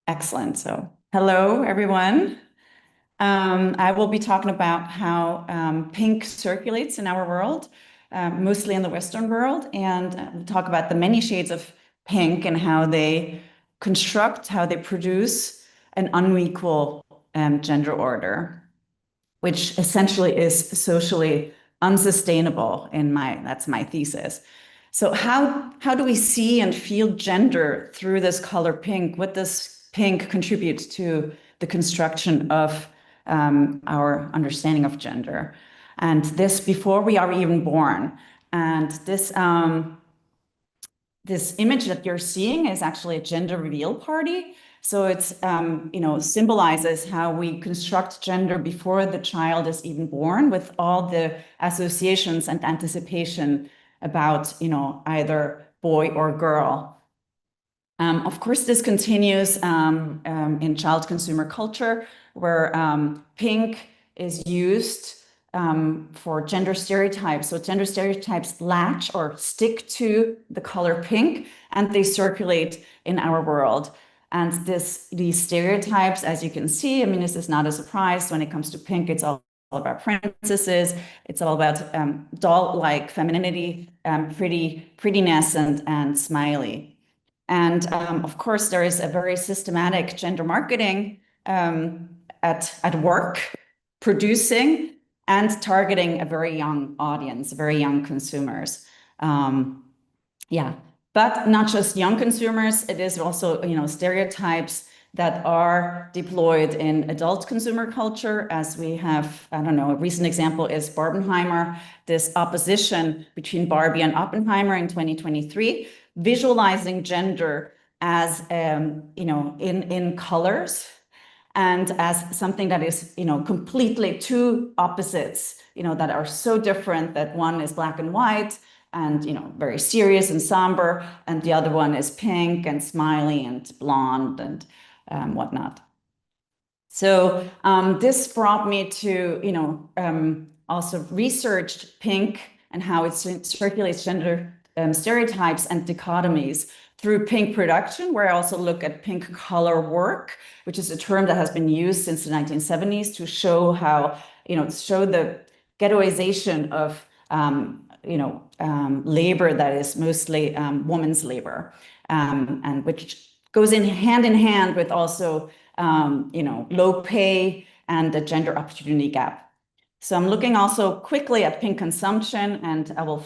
Excellent. So, hello, everyone. I will be talking about how pink circulates in our world, mostly in the Western world, and we'll talk about the many shades of pink and how they construct, how they produce an unequal gender order, which essentially is socially unsustainable that's my thesis. So how do we see and feel gender through this color pink? What does pink contribute to the construction of our understanding of gender? And this before we are even born. And this image that you're seeing is actually a gender reveal party. So it's, symbolizes how we construct gender before the child is even born, with all the associations and anticipation about, either boy or girl. Of course, this continues in child consumer culture, where pink is used for gender stereotypes. So gender stereotypes latch or stick to the color pink, and they circulate in our world. And these stereotypes, as you can see, I mean, this is not a surprise when it comes to pink. It's all about princesses. It's all about doll-like femininity, prettiness, and smiley. And of course, there is a very systematic gender marketing at work, producing and targeting a very young audience, very young consumers. Yeah, but not just young consumers. It is also, stereotypes that are deployed in adult consumer culture, as we have, I don't know, a recent example is Barbenheimer, this opposition between Barbie and Oppenheimer in 2023, visualizing gender as, in colors and as something that is, completely two opposites, that are so different that one is black and white and, very serious and somber, and the other one is pink and smiley and blonde and whatnot. So this brought me to, also researched pink and how it circulates gender stereotypes and dichotomies through pink production, where I also look at pink color work, which is a term that has been used since the 1970s to show how, show the ghettoization of, labor that is mostly women's labor, and which goes in hand with also, low pay and the gender opportunity gap. So I'm looking also quickly at pink consumption, and I will,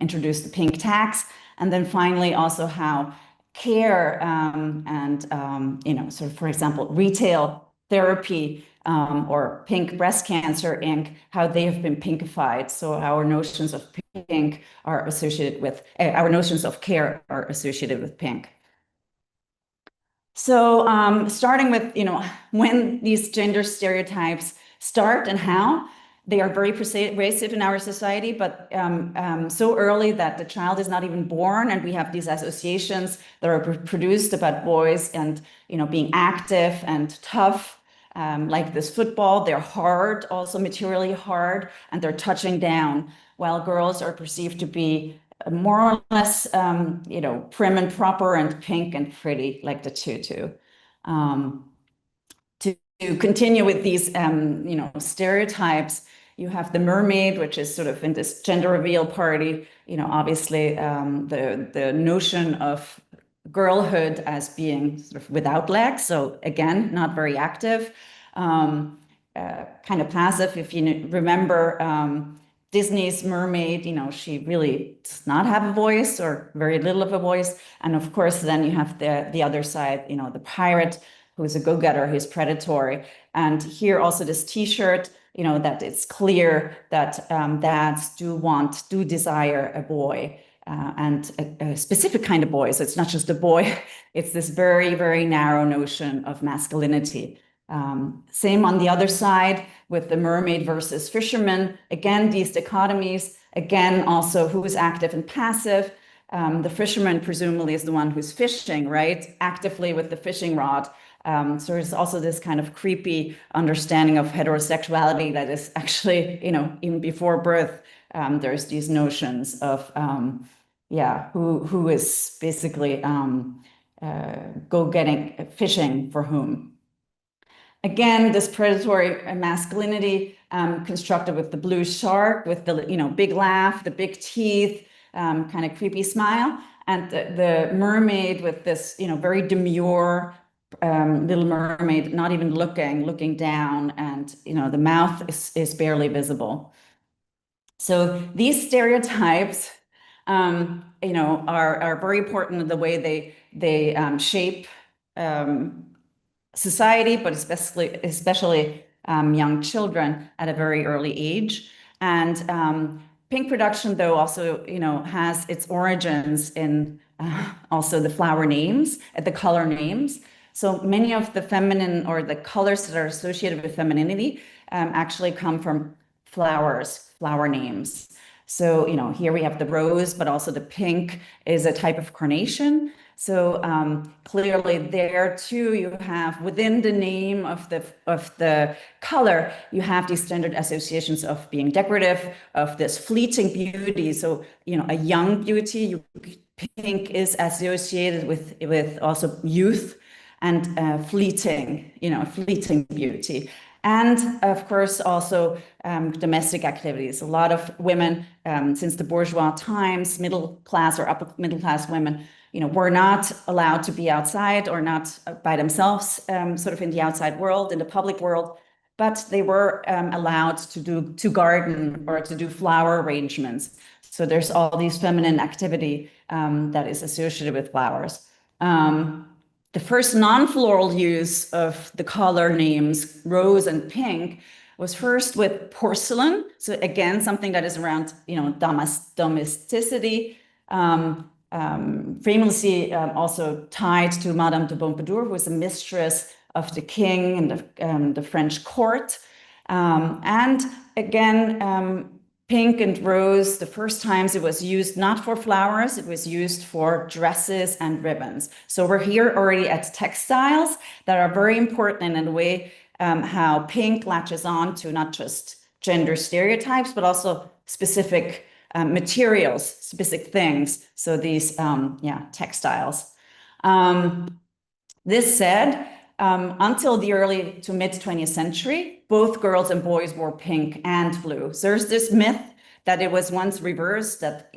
introduce the pink tax, and then finally also how care and, sort of, for example, retail therapy or pink breast cancer inc., how they have been pinkified. So our notions of pink are associated with, our notions of care are associated with pink. So starting with, when these gender stereotypes start and how they are very pervasive in our society, but so early that the child is not even born, and we have these associations that are produced about boys and, being active and tough, like this football. They're hard, also materially hard, and they're touching down, while girls are perceived to be more or less, prim and proper and pink and pretty, like the tutu. To continue with these, stereotypes, you have the mermaid, which is sort of in this gender reveal party. Obviously, the notion of girlhood as being sort of without legs, so again, not very active, kind of passive. If you remember Disney's mermaid, she really does not have a voice or very little of a voice. And of course, then you have the other side, the pirate, who is a go-getter, who's predatory. And here also this T-shirt, that it's clear that dads do desire a boy, and a specific kind of boy. So it's not just a boy, it's this very, very narrow notion of masculinity. Same on the other side with the mermaid versus fisherman. Again, these dichotomies. Again, also who is active and passive. The fisherman presumably is the one who's fishing, right? Actively with the fishing rod. So there's also this kind of creepy understanding of heterosexuality that is actually, even before birth, there's these notions of, who is basically go fishing for whom. Again, this predatory masculinity constructed with the blue shark, with the big laugh, the big teeth, kind of creepy smile, and the mermaid with this very demure little mermaid, not even looking down, and the mouth is barely visible. So these stereotypes, are very important in the way they shape society, but especially young children at a very early age. And pink production, though, also has its origins in also the flower names, the color names. So many of the feminine or the colors that are associated with femininity actually come from flower names. So here we have the rose, but also the pink is a type of carnation. So clearly there too, you have within the name of the color, you have these standard associations of being decorative, of this fleeting beauty. So a young beauty, pink is associated with also youth and fleeting beauty. And of course, also domestic activities. A lot of women, since the bourgeois times, middle class or upper middle class women, were not allowed to be outside or not by themselves, sort of in the outside world, in the public world, but they were allowed to garden or to do flower arrangements. So there's all these feminine activity that is associated with flowers. The first non-floral use of the color names rose and pink was first with porcelain. So again, something that is around, domesticity, famously also tied to Madame de Pompadour, who was a mistress of the king and the French court. And again, pink and rose, the first times it was used not for flowers, it was used for dresses and ribbons. So we're here already at textiles that are very important in a way how pink latches on to not just gender stereotypes, but also specific materials, specific things. So these, textiles. This said, until the early to mid 20th century, both girls and boys wore pink and blue. So there's this myth that it was once reversed, that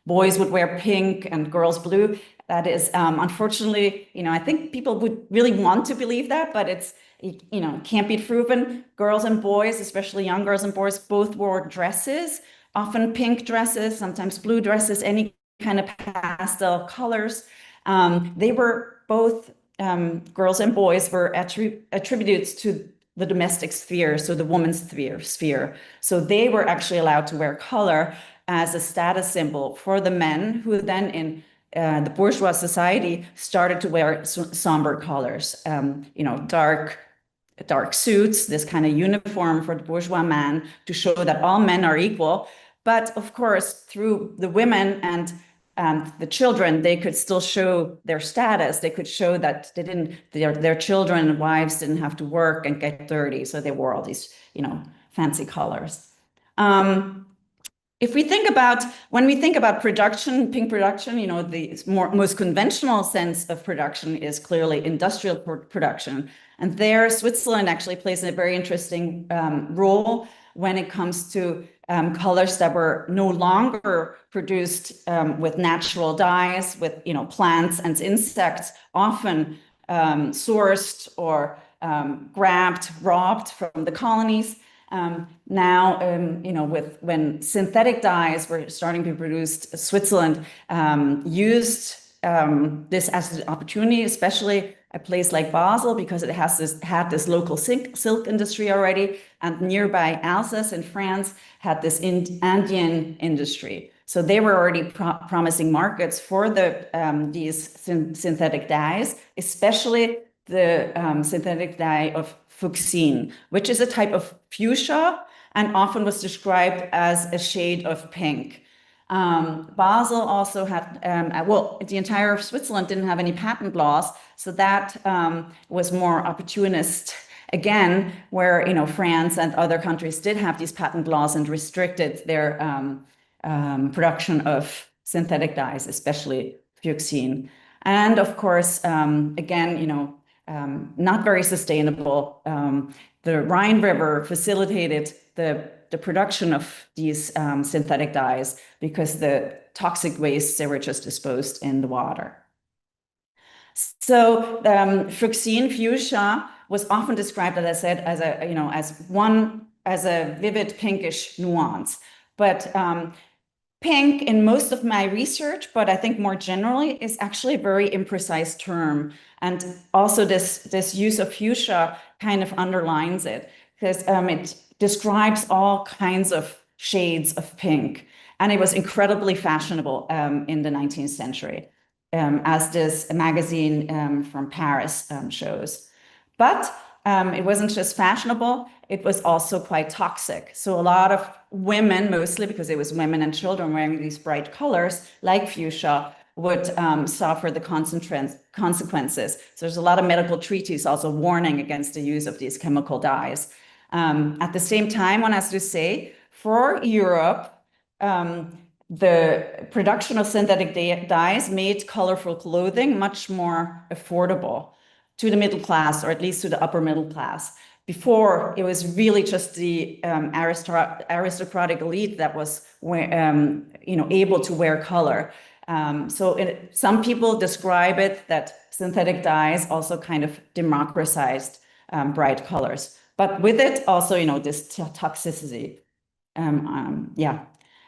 boys would wear pink and girls blue. That is unfortunately, I think people would really want to believe that, but it's can't be proven. Girls and boys, especially young girls and boys, both wore dresses, often pink dresses, sometimes blue dresses, any kind of pastel colors. They were both. Girls and boys were attributed to the domestic sphere, so the woman's sphere. So they were actually allowed to wear color as a status symbol for the men, who then in the bourgeois society started to wear somber colors, dark suits, this kind of uniform for the bourgeois man to show that all men are equal. But of course, through the women and the children, they could still show their status. They could show that their children and wives didn't have to work and get dirty. So they wore all these, fancy colors. When we think about production, pink production, the most conventional sense of production is clearly industrial production. And there, Switzerland actually plays a very interesting role when it comes to colors that were no longer produced with natural dyes, with plants and insects, often sourced or robbed from the colonies. Now, when synthetic dyes were starting to be produced, Switzerland used this as an opportunity, especially a place like Basel, because it had this local silk industry already, and nearby Alsace in France had this Andean industry. So they were already promising markets for these synthetic dyes, especially the synthetic dye of fuchsine, which is a type of fuchsia and often was described as a shade of pink. Basel also had, the entire of Switzerland didn't have any patent laws, so that was more opportunist again, where France and other countries did have these patent laws and restricted their production of synthetic dyes, especially fuchsine. And of course, again, not very sustainable. The Rhine River facilitated the production of these synthetic dyes because the toxic wastes, they were just disposed in the water. So Fuchsine fuchsia was often described, as I said, as a vivid pinkish nuance. But pink in most of my research, but I think more generally, is actually a very imprecise term. And also this use of fuchsia kind of underlines it, because it describes all kinds of shades of pink. And it was incredibly fashionable in the 19th century, as this magazine from Paris shows. But it wasn't just fashionable, it was also quite toxic. So a lot of women, mostly because it was women and children wearing these bright colors, like fuchsia, would suffer the consequences. So there's a lot of medical treatises also warning against the use of these chemical dyes. At the same time, one has to say, for Europe, the production of synthetic dyes made colorful clothing much more affordable to the middle class, or at least to the upper middle class. Before, it was really just the aristocratic elite that was able to wear color. Some people describe it that synthetic dyes also kind of democratized bright colors, but with it also, this toxicity. Yeah.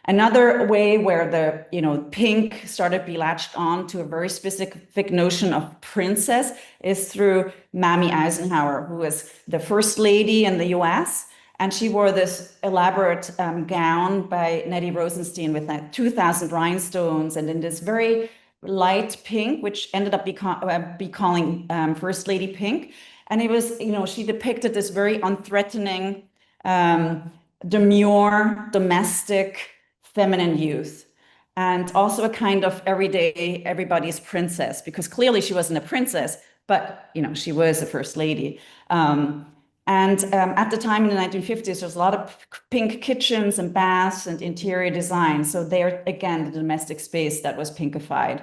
Another way where the pink started to be latched on to a very specific notion of princess is through Mamie Eisenhower, who was the first lady in the US. And she wore this elaborate gown by Nettie Rosenstein with 2,000 rhinestones and in this very light pink, which ended up be calling First Lady Pink. And it was, she depicted this very unthreatening, demure, domestic, feminine youth, and also a kind of everybody's princess, because clearly she wasn't a princess, but she was a first lady. At the time in the 1950s, there's a lot of pink kitchens and baths and interior design. So there, again, the domestic space that was pinkified.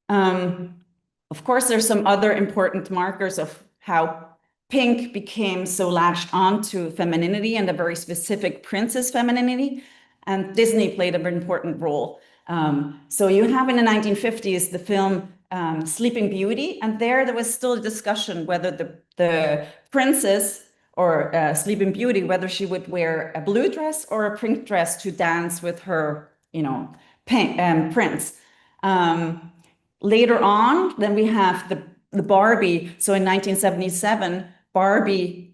Of course, there's some other important markers of how pink became so latched onto femininity and a very specific princess femininity. And Disney played an important role. So you have in the 1950s the film Sleeping Beauty, and there was still a discussion whether the princess or Sleeping Beauty, whether she would wear a blue dress or a pink dress to dance with her, prince. Later on, then we have the Barbie. So in 1977, Barbie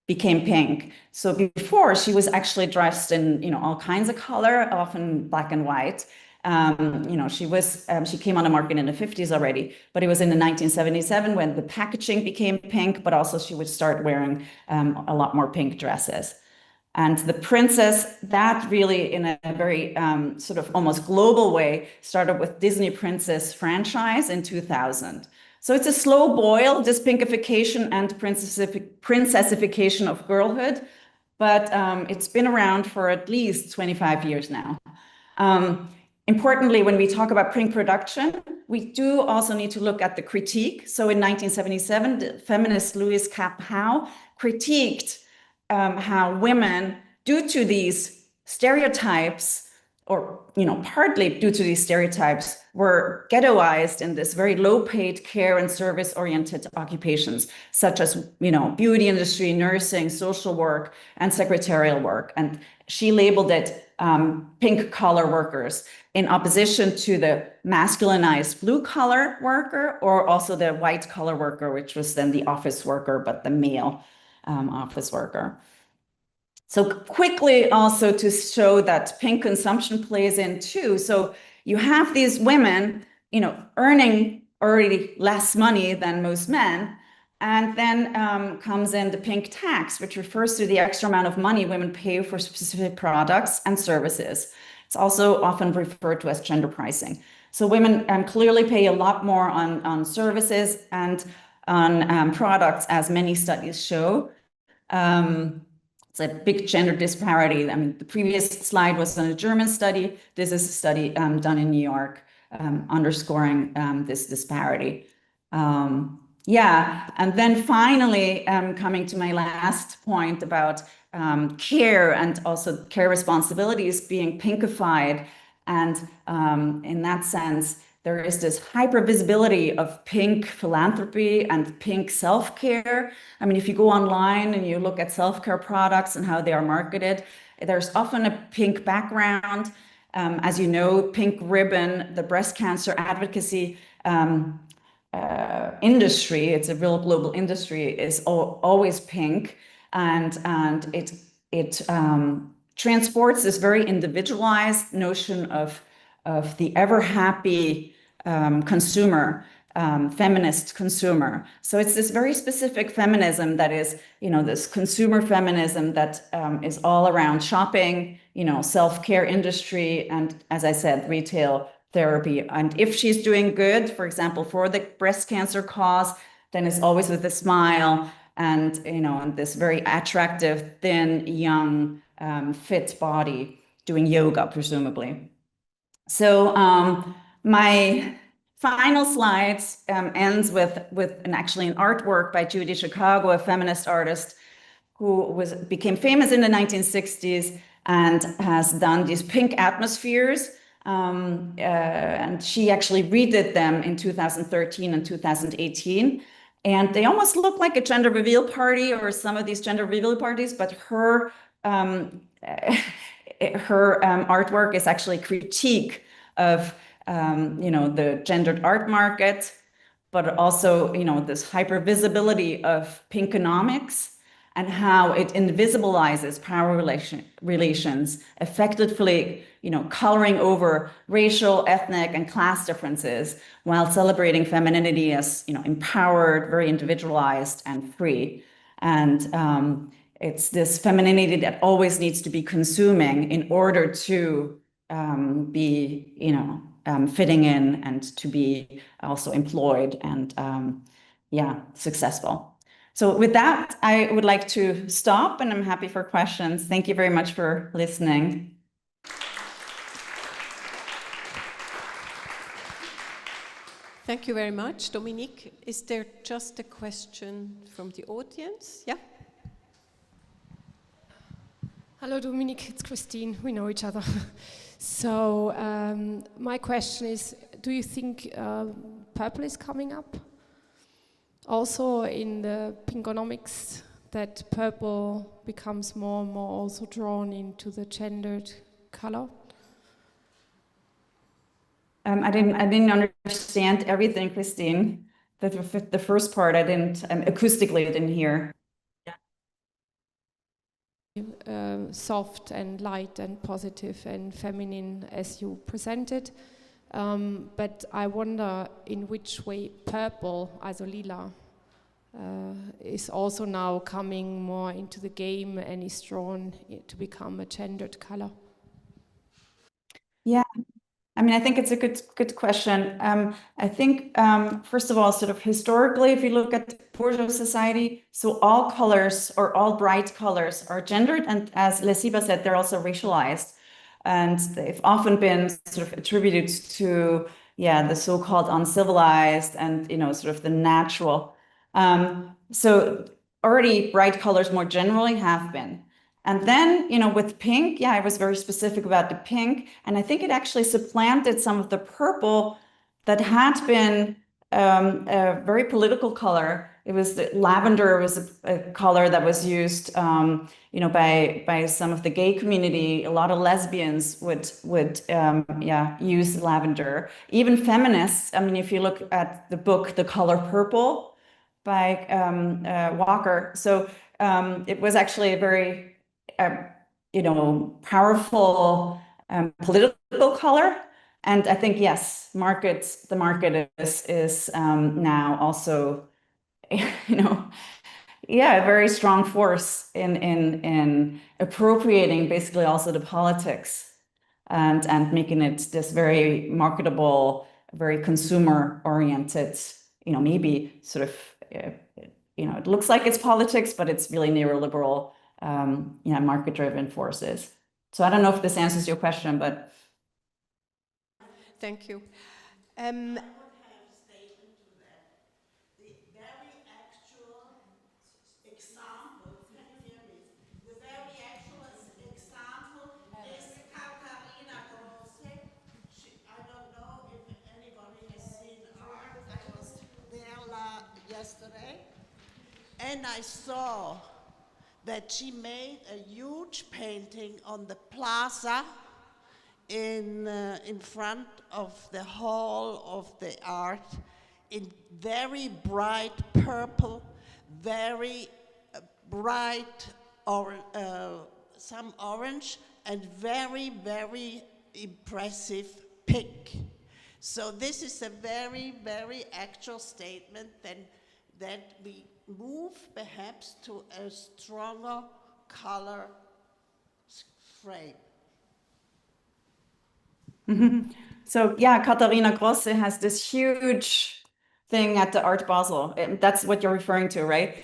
became pink. So before, she was actually dressed in all kinds of color, often black and white. She came on the market in the 50s already, but it was in the 1977 when the packaging became pink, but also she would start wearing a lot more pink dresses. And the princess, that really in a very sort of almost global way, started with Disney Princess franchise in 2000. So it's a slow boil, this pinkification and princessification of girlhood, but it's been around for at least 25 years now. Importantly, when we talk about pink production, we do also need to look at the critique. So in 1977, the feminist Louise Kapp Howe critiqued how women, due to these stereotypes, or partly due to these stereotypes, were ghettoized in this very low-paid care and service-oriented occupations, such as beauty industry, nursing, social work, and secretarial work. And she labeled it pink-collar workers, in opposition to the masculinized blue-collar worker, or also the white-collar worker, which was then the office worker, but the male office worker. So quickly also to show that pink consumption plays in too. So you have these women, earning already less money than most men. And then comes in the pink tax, which refers to the extra amount of money women pay for specific products and services. It's also often referred to as gender pricing. So women clearly pay a lot more on services and on products, as many studies show. It's a big gender disparity. I mean, the previous slide was on a German study. This is a study done in New York. underscoring this disparity. Yeah, and then finally, coming to my last point about care and also care responsibilities being pinkified. And in that sense, there is this hypervisibility of pink philanthropy and pink self-care. I mean, if you go online and you look at self-care products and how they are marketed, there's often a pink background. As you know, pink ribbon, the breast cancer advocacy industry, it's a real global industry, is always pink, and it transports this very individualized notion of the ever happy consumer, feminist consumer. So it's this very specific feminism that is, this consumer feminism that is all around shopping, self-care industry, and as I said, retail therapy. And if she's doing good, for example, for the breast cancer cause, then it's always with a smile and, and this very attractive, thin, young, fit body doing yoga, presumably. So my final slide ends with actually an artwork by Judy Chicago, a feminist artist who became famous in the 1960s and has done these pink atmospheres. And she actually redid them in 2013 and 2018. And they almost look like a gender reveal party or some of these gender reveal parties, but her artwork is actually a critique of the gendered art market, but also this hypervisibility of pinkonomics and how it invisibilizes power relations, effectively coloring over racial, ethnic, and class differences while celebrating femininity as empowered, very individualized, and free. And it's this femininity that always needs to be consuming in order to be, fitting in and to be also employed and, successful. So with that, I would like to stop, and I'm happy for questions. Thank you very much for listening. Thank you very much, Dominique. Is there just a question from the audience? Yeah. Hello, Dominique. It's Christine. We know each other. So my question is, do you think purple is coming up? Also in the pinkonomics, that purple becomes more and more also drawn into the gendered color? I didn't understand everything, Christine. The first part I didn't, acoustically I didn't hear. Soft and light and positive and feminine as you presented. But I wonder in which way purple, also lila, is also now coming more into the game and is drawn to become a gendered color. Yeah, I mean, I think it's a good question. I think, first of all, sort of historically, if you look at bourgeois society, so all colors or all bright colors are gendered, and as Lesiba said, they're also racialized. And they've often been sort of attributed to, the so-called uncivilized and, sort of the natural. So already bright colors more generally have been. And then, with pink, I was very specific about the pink. And I think it actually supplanted some of the purple that had been a very political color. It was lavender was a color that was used, by some of the gay community. A lot of lesbians would use lavender. Even feminists. I mean, if you look at the book "The Color Purple" by Walker, so it was actually a very, powerful political color. And I think, yes, the market is now also, a very strong force in appropriating basically also the politics and making it this very marketable, very consumer oriented, maybe sort of, it looks like it's politics, but it's really neoliberal, market driven forces. So I don't know if this answers your question, but. Thank you. have a statement to that. The very actual example, can you hear me? The very actual example is Katharina Grosse. I don't know if anybody has seen art. I was there yesterday, and I saw that she made a huge painting on the plaza in front of the hall of the art in very bright purple, very bright some orange, and very, very impressive pink. So this is a very, very actual statement that we move perhaps to a stronger color frame. So yeah, Katharina Grosse has this huge thing at the Art Basel. And that's what you're referring to, right?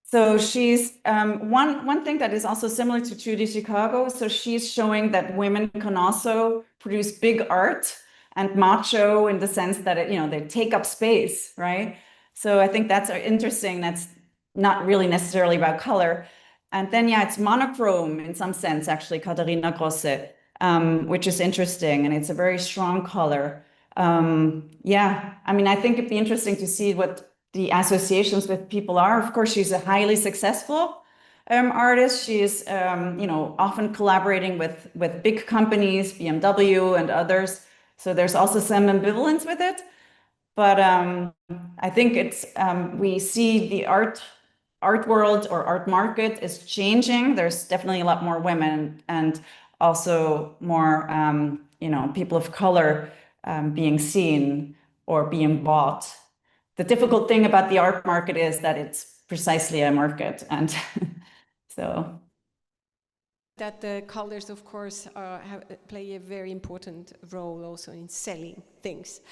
So she's one thing that is also similar to Judy Chicago. So she's showing that women can also produce big art and macho in the sense that they take up space, right? So I think that's interesting. That's not really necessarily about color. And then it's monochrome in some sense, actually, Katharina Grosse. Which is interesting, and it's a very strong color. I mean, I think it'd be interesting to see what the associations with people are. Of course, she's a highly successful artist. She's, often collaborating with big companies, BMW and others. So there's also some ambivalence with it. But I think it's we see the art world or art market is changing. There's definitely a lot more women and also more, people of color being seen or being bought. The difficult thing about the art market is that it's precisely a market, and so. That the colors, of course, play a very important role also in selling things.